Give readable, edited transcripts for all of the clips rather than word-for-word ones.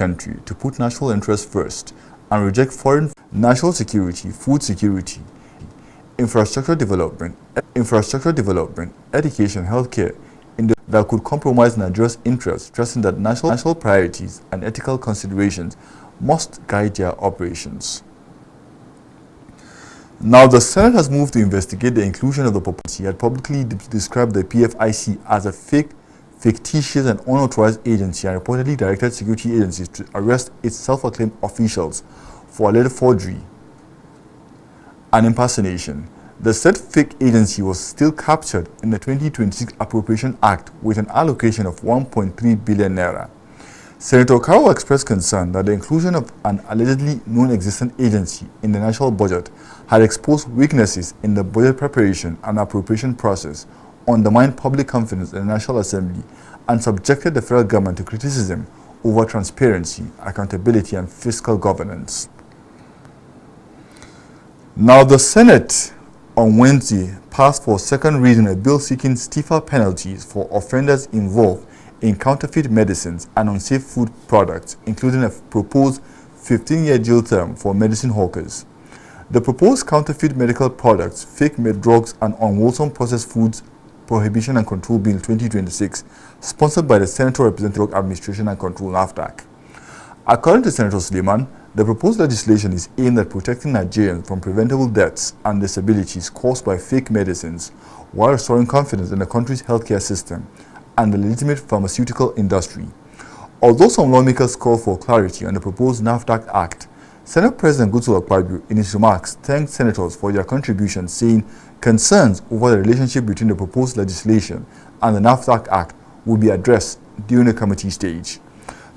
country to put national interests first and reject foreign national security, food security, infrastructure development, education, healthcare, that could compromise Nigeria's interests, stressing that national priorities and ethical considerations must guide their operations. Now, the Senate has moved to investigate the inclusion of the proposal. He had publicly described the PFIC as a fictitious and unauthorized agency and reportedly directed security agencies to arrest its self-acclaimed officials for alleged forgery and impersonation. The said fake agency was still captured in the 2026 Appropriation Act with an allocation of 1.3 billion naira. Senator Carroll expressed concern that the inclusion of an allegedly non-existent agency in the national budget had exposed weaknesses in the budget preparation and appropriation process, undermined public confidence in the National Assembly, and subjected the federal government to criticism over transparency, accountability, and fiscal governance. Now, the Senate on Wednesday passed for second reading a bill seeking stiffer penalties for offenders involved in counterfeit medicines and unsafe food products, including a proposed 15-year jail term for medicine hawkers. The proposed Counterfeit Medical Products, Fake Drugs and Unwholesome Processed Foods Prohibition and Control Bill 2026, sponsored by the Senator Representative Drug Administration and Control (NAFDAC). According to Senator Suleiman, the proposed legislation is aimed at protecting Nigerians from preventable deaths and disabilities caused by fake medicines, while restoring confidence in the country's healthcare system and the legitimate pharmaceutical industry. Although some lawmakers call for clarity on the proposed NAFDAC Act, Senate President Godswill Akpabio, in his remarks, thanked senators for their contributions, saying concerns over the relationship between the proposed legislation and the NAFDAC Act will be addressed during the committee stage.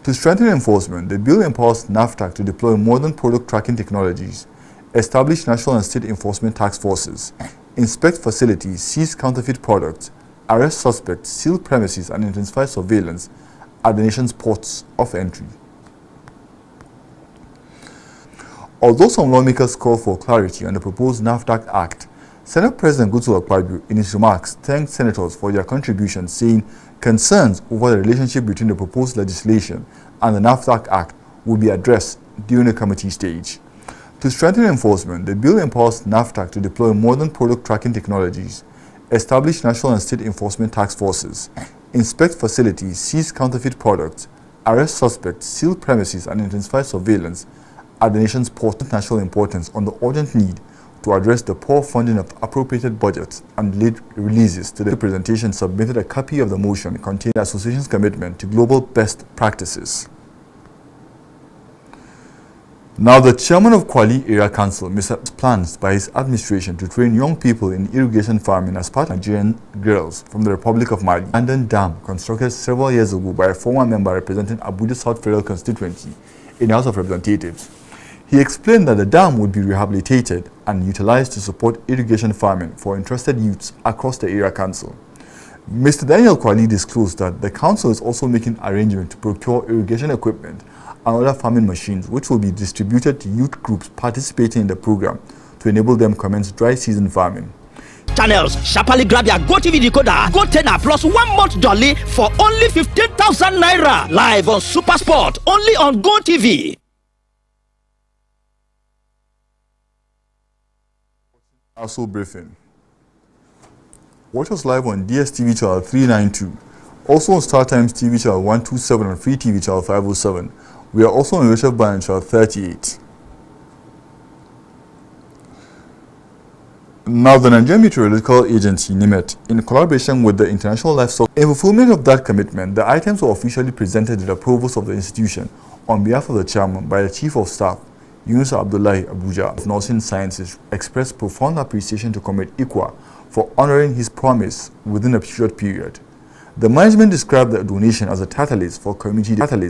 To strengthen enforcement, the bill empowers NAFDAC to deploy modern product tracking technologies, establish national and state enforcement task forces, inspect facilities, seize counterfeit products, arrest suspects, seal premises, and intensify surveillance at the nation's ports of entry. Although some lawmakers call for clarity on the proposed NAFDAC Act, Senate President Godswill Akpabio, in his remarks, thanked senators for their contributions, saying concerns over the relationship between the proposed legislation and the NAFDAC Act will be addressed during the committee stage. To strengthen enforcement, the bill empowers NAFDAC to deploy modern product tracking technologies, establish national and state enforcement task forces, inspect facilities, seize counterfeit products, arrest suspects, seal premises, and intensify surveillance at the nation's ports of national importance on the urgent need to address the poor funding of appropriated budgets and delayed releases. To the presentation submitted a copy of the motion containing the association's commitment to global best practices. Now, the chairman of Kwali Area Council, Mr. plans by his administration to train young people in irrigation farming as part of Nigerian girls from the Republic of Mali. Abandoned dam constructed several years ago by a former member representing Abuja South Federal constituency in the House of Representatives. He explained that the dam would be rehabilitated and utilized to support irrigation farming for interested youths across the area council. Mr. Daniel Kwali disclosed that the council is also making arrangements to procure irrigation equipment and other farming machines, which will be distributed to youth groups participating in the program to enable them commence dry season farming. Channels, sharply grab your GoTV decoder, GoTenna plus 1 month jolly for only 15,000 naira. Live on Super Sport, only on GoTV. Aso Briefing. Watch us live on DSTV channel 392, also on StarTimes TV channel 127 and Free TV channel 507. We are also on Richard Band channel 38. Now, the Nigerian Meteorological Agency, NIMET, in collaboration with the International Livestock, in fulfillment of that commitment, the items were officially presented to the provost of the institution on behalf of the chairman by the Chief of Staff, Yunus Abdullahi Abuja of Nursing Sciences, expressed profound appreciation to Comrade Ikwa for honoring his promise within a short period. The management described the donation as a catalyst for community development.